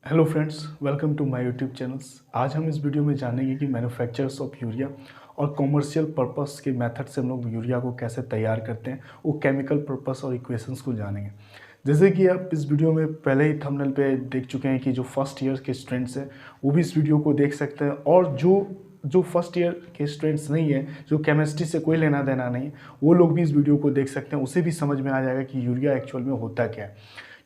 Hello friends, welcome to my YouTube channels. आज हम इस वीडियो में जानेंगे कि मैन्युफैक्चरर्स ऑफ यूरिया और कॉमर्शियल पर्पस के मेथड से हम लोग यूरिया को कैसे तैयार करते हैं, वो केमिकल पर्पस और इक्वेशंस को जानेंगे। जैसे कि आप इस वीडियो में पहले ही थंबनेल पे देख चुके हैं कि जो फर्स्ट ईयर के स्टूडेंट्स हैं वो भी इस वीडियो को देख सकते हैं, और जो जो फर्स्ट ईयर के स्टूडेंट्स नहीं है, जो केमिस्ट्री से कोई लेना देना नहीं, वो लोग भी इस वीडियो को देख सकते हैं। उसे भी समझ में आ जाएगा कि यूरिया एक्चुअल में होता क्या है।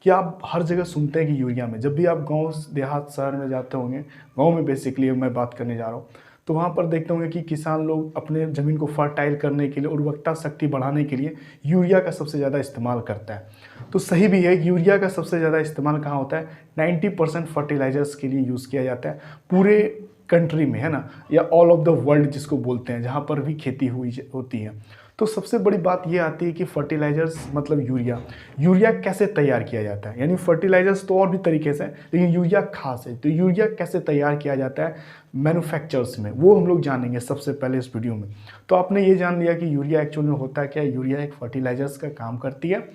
कि आप हर जगह सुनते हैं कि यूरिया में, जब भी आप गांव देहात शहर में जाते होंगे, गांव में बेसिकली मैं बात करने जा रहा हूँ, तो वहाँ पर देखते होंगे कि किसान लोग अपने ज़मीन को फर्टाइल करने के लिए, उर्वरकता शक्ति बढ़ाने के लिए यूरिया का सबसे ज़्यादा इस्तेमाल करता है। तो सही भी है, यूरिया का सबसे ज़्यादा इस्तेमाल कहाँ होता है? 90% फर्टिलाइजर्स के लिए यूज़ किया जाता है पूरे कंट्री में, है ना, या ऑल ऑफ द वर्ल्ड जिसको बोलते हैं, जहाँ पर भी खेती होती है। तो सबसे बड़ी बात ये आती है कि फर्टिलाइजर्स मतलब यूरिया, यूरिया कैसे तैयार किया जाता है। यानी फर्टिलाइजर्स तो और भी तरीके से, लेकिन यूरिया खास है। तो यूरिया कैसे तैयार किया जाता है मैन्युफैक्चरर्स में, वो हम लोग जानेंगे सबसे पहले इस वीडियो में। तो आपने ये जान लिया कि यूरिया एक्चुअल में होता है क्या। यूरिया एक फर्टिलाइजर्स का काम करती है,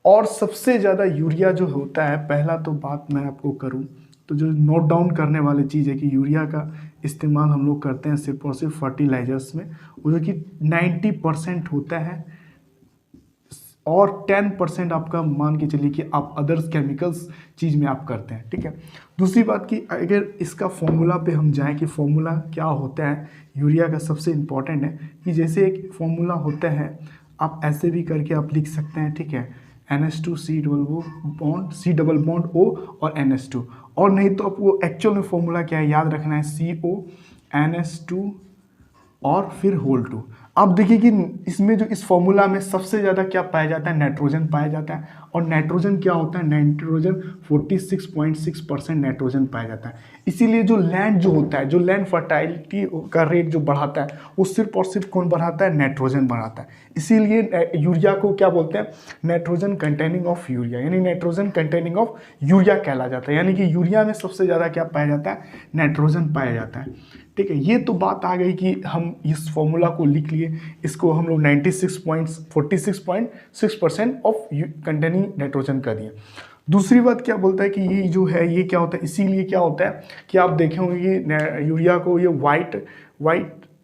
और सबसे ज़्यादा यूरिया जो होता है, पहला तो बात मैं आपको करूं तो जो नोट डाउन करने वाली चीज़ है कि यूरिया का इस्तेमाल हम लोग करते हैं सिर्फ और सिर्फ फर्टिलाइजर्स में, वो जो कि 90% होता है, और 10% आपका मान के चलिए कि आप अदर्स केमिकल्स चीज़ में आप करते हैं। ठीक है। दूसरी बात कि अगर इसका फॉर्मूला पे हम जाएं कि फॉर्मूला क्या होता है यूरिया का, सबसे इम्पॉर्टेंट है कि जैसे एक फॉर्मूला होता है, आप ऐसे भी करके आप लिख सकते हैं। ठीक है। NH2 C double bond O और NH2, और नहीं तो आपको एक्चुअल में फॉर्मूला क्या है याद रखना है, CO NH2 और फिर होल 2। अब देखिए कि इसमें जो इस फॉर्मूला में सबसे ज़्यादा क्या पाया जाता है, नाइट्रोजन पाया जाता है। और नाइट्रोजन क्या होता है, नाइट्रोजन 46.6% नाइट्रोजन पाया जाता है। इसीलिए जो लैंड जो होता है, जो लैंड फर्टाइलिटी का रेट जो बढ़ाता है, वो सिर्फ और सिर्फ कौन बढ़ाता है, नाइट्रोजन बढ़ाता है। इसीलिए यूरिया को क्या बोलते हैं, नाइट्रोजन कंटेनिंग ऑफ यूरिया, यानी नाइट्रोजन कंटेनिंग ऑफ यूरिया कहला जाता है। यानी कि यूरिया में सबसे ज़्यादा क्या पाया जाता है, नाइट्रोजन पाया जाता है। ठीक है। ये तो बात आ गई कि हम इस फॉर्मूला को लिख लिए, इसको हम लोग 46% ऑफ कंटेनिंग नाइट्रोजन कर दिए। दूसरी बात क्या बोलता है कि ये जो है ये क्या होता है, इसीलिए क्या होता है कि आप देखे होंगे कि यूरिया को ये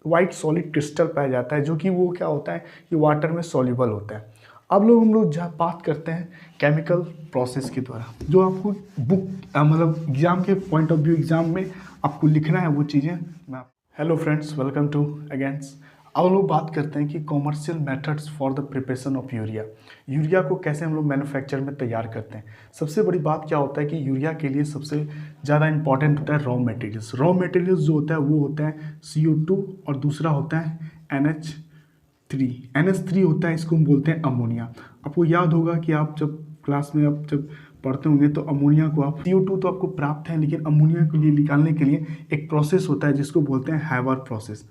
वाइट सॉलिड क्रिस्टल पाया जाता है, जो कि वो क्या होता है कि वाटर में सॉल्युबल होता है। अब हम लोग जहाँ बात करते हैं केमिकल प्रोसेस के द्वारा, जो आपको बुक मतलब एग्जाम के पॉइंट ऑफ व्यू, एग्जाम में आपको लिखना है वो चीज़ें मैं। Hello friends, welcome to again. अब लोग बात करते हैं कि commercial methods for the preparation of urea. Urea को कैसे हम लोग मैन्युफैक्चर में तैयार करते हैं। सबसे बड़ी बात क्या होता है कि यूरिया के लिए सबसे ज़्यादा इंपॉर्टेंट होता है रॉ मटेरियल्स। रॉ मटेरियल्स जो होता है वो होता है CO2, और दूसरा होता है NH3 होता है, इसको हम बोलते हैं अमोनिया। आपको याद होगा कि आप जब क्लास में आप जब पढ़ते होंगे तो अमोनिया को आप, CO2 तो आपको प्राप्त है, लेकिन अमोनिया के लिए निकालने के लिए एक प्रोसेस होता है जिसको बोलते हैं हैवर प्रोसेस।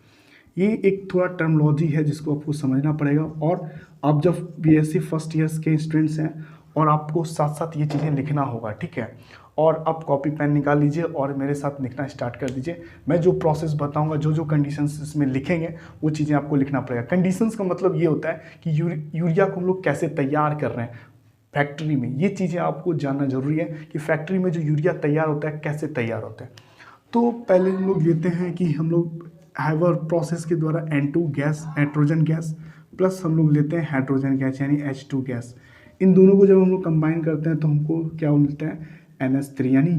ये एक थोड़ा टर्मोलॉजी है जिसको आपको समझना पड़ेगा। और आप जब BSc फर्स्ट ईयर्स के स्टूडेंट्स हैं, और आपको साथ साथ ये चीज़ें लिखना होगा। ठीक है। और आप कॉपी पेन निकाल लीजिए और मेरे साथ लिखना स्टार्ट कर दीजिए। मैं जो प्रोसेस बताऊंगा, जो जो कंडीशंस इसमें लिखेंगे, वो चीज़ें आपको लिखना पड़ेगा। कंडीशंस का मतलब ये होता है कि यूरिया को हम लोग कैसे तैयार कर रहे हैं फैक्ट्री में। ये चीज़ें आपको जानना जरूरी है कि फैक्ट्री में जो यूरिया तैयार होता है कैसे तैयार होता है। तो पहले हम लोग लेते हैं कि हम लोग हैवर प्रोसेस के द्वारा N2 gas, nitrogen gas, plus हम लोग लेते हैं हाइड्रोजन गैस यानी H2 गैस। इन दोनों को जब हम लोग कंबाइन करते हैं तो हमको क्या मिलता है, NH3, यानी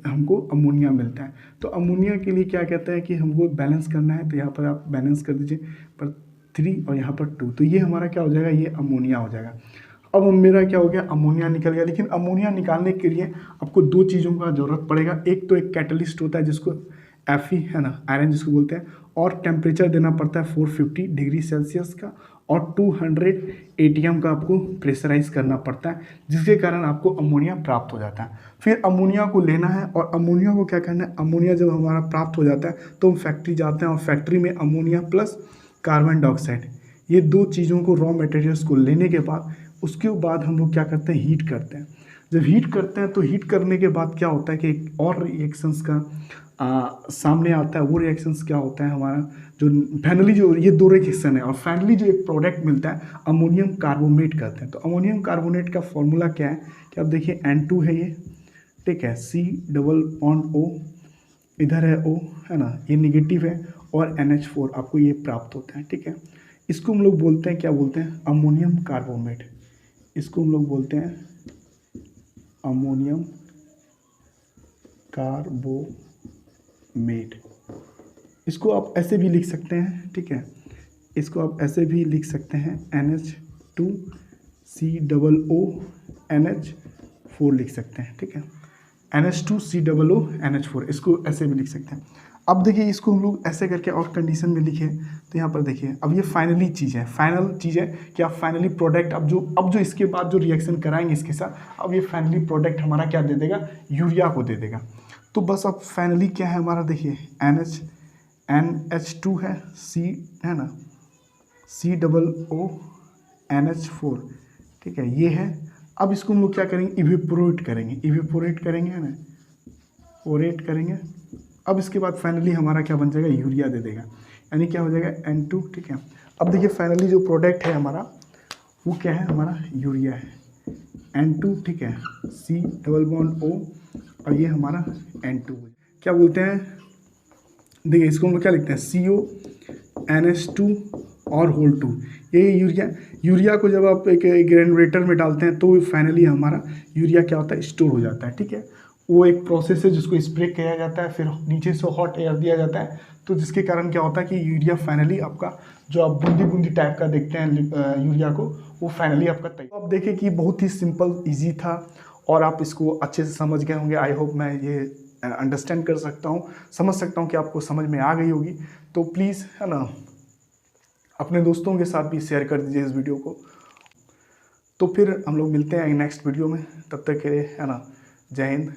हमको अमोनिया मिलता है। तो अमोनिया के लिए क्या कहते हैं कि हमको बैलेंस करना है, तो यहाँ पर आप बैलेंस कर दीजिए, पर 3 और यहाँ पर 2, तो ये हमारा क्या हो जाएगा, ये अमोनिया हो जाएगा। अब मेरा क्या हो गया, अमोनिया निकल गया। लेकिन अमोनिया निकालने के लिए आपको 2 चीज़ों का ज़रूरत पड़ेगा। एक तो एक कैटलिस्ट होता है जिसको Fe है ना, आयरन जिसको बोलते हैं, और टेम्परेचर देना पड़ता है 450 डिग्री सेल्सियस का, और 200 ATM का आपको प्रेशराइज करना पड़ता है, जिसके कारण आपको अमोनिया प्राप्त हो जाता है। फिर अमोनिया को लेना है, और अमोनिया को क्या करना है, अमोनिया जब हमारा प्राप्त हो जाता है तो हम फैक्ट्री जाते हैं, और फैक्ट्री में अमोनिया प्लस कार्बन डाइऑक्साइड, ये 2 चीज़ों को, रॉ मटेरियल्स को लेने के बाद, उसके बाद हम लोग क्या करते हैं, हीट करते हैं। जब हीट करते हैं तो हीट करने के बाद क्या होता है कि एक और रिएक्शंस का सामने आता है। वो रिएक्शंस क्या होता है हमारा, जो फाइनली जो ये 2 रिएक्शन है, और फाइनली जो एक प्रोडक्ट मिलता है अमोनियम कार्बोनेट कहते हैं। तो अमोनियम कार्बोनेट का फॉर्मूला क्या है कि आप देखिए N2 है ये, ठीक है, C डबल बॉन्ड O, इधर है O, है ना, ये निगेटिव है, और NH4 आपको ये प्राप्त होता है। ठीक है, इसको हम लोग बोलते हैं, क्या बोलते हैं, अमोनियम कार्बोमेट। इसको हम लोग बोलते हैं अमोनियम कार्बोमेट। इसको आप ऐसे भी लिख सकते हैं, ठीक है, इसको आप ऐसे भी लिख सकते हैं NH2COO लिख सकते हैं। ठीक है, NH2COO, इसको ऐसे भी लिख सकते हैं। अब देखिए, इसको हम लोग ऐसे करके और कंडीशन में लिखे तो यहाँ पर देखिए, अब ये फाइनल चीज़ है कि आप फाइनली प्रोडक्ट अब जो इसके बाद जो रिएक्शन कराएंगे इसके साथ, अब ये फाइनली प्रोडक्ट हमारा क्या दे देगा, यूरिया को दे देगा। तो बस अब फाइनली क्या है हमारा, देखिए NH2 है, C है ना, COO, ठीक है, ये है। अब इसको हम लोग क्या करेंगे, इवेपोरेट करेंगे, है ना, ओरेट करेंगे। अब इसके बाद फाइनली हमारा क्या बन जाएगा, यूरिया दे देगा, यानी क्या हो जाएगा N2। ठीक है, अब देखिए फाइनली जो प्रोडक्ट है हमारा वो क्या है, हमारा यूरिया है, N2। ठीक है, C डबल बॉन्ड O, और ये हमारा N2। क्या बोलते हैं, देखिए इसको हम लोग क्या लिखते हैं, CONH2 और होल 2। ये यूरिया को जब आप एक ग्रेनुलेटर में डालते हैं तो फाइनली हमारा यूरिया क्या होता है, स्टोर हो जाता है। ठीक है, वो एक प्रोसेस है जिसको स्प्रे किया जाता है, फिर नीचे से हॉट एयर दिया जाता है, तो जिसके कारण क्या होता है कि यूरिया फाइनली आपका, जो आप बूंदी बूंदी टाइप का देखते हैं यूरिया को, वो फाइनली आपका तैयार। आप देखें कि बहुत ही सिंपल ईजी था और आप इसको अच्छे से समझ गए होंगे। आई होप मैं ये अंडरस्टैंड कर सकता हूँ, समझ सकता हूँ कि आपको समझ में आ गई होगी। तो प्लीज़, है ना, अपने दोस्तों के साथ भी शेयर कर दीजिए इस वीडियो को। तो फिर हम लोग मिलते हैं नेक्स्ट वीडियो में, तब तक के लिए, है ना, जय हिंद।